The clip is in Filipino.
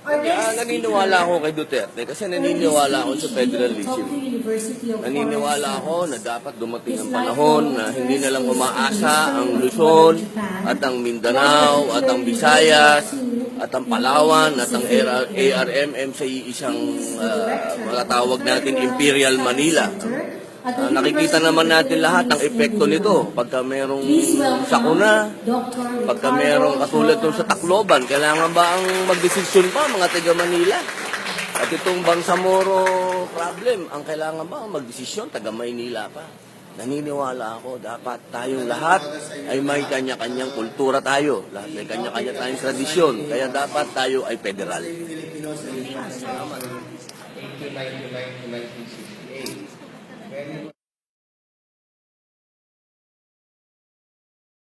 Naniniwala ako kay Duterte kasi naniniwala ako sa federalism. Naniniwala ako na dapat dumating ang panahon na hindi na lang umaasa ang Luzon at ang Mindanao at ang Visayas at ang Palawan at ang ARMM sa isang matatawag natin Imperial Manila. Nakikita naman natin lahat ng epekto nito. Pagka merong sakuna, pagka merong katulad nung sa Tacloban, kailangan ba ang magdesisyon pa mga taga Manila? At itong Bangsamoro problem, ang kailangan ba ang magdesisyon taga Maynila pa? Naniniwala ako, dapat tayong lahat ay may kanya-kanyang kultura tayo. Lahat may kanya-kanya tayong tradisyon. Kaya dapat tayo ay federal. Salamat. 1968. When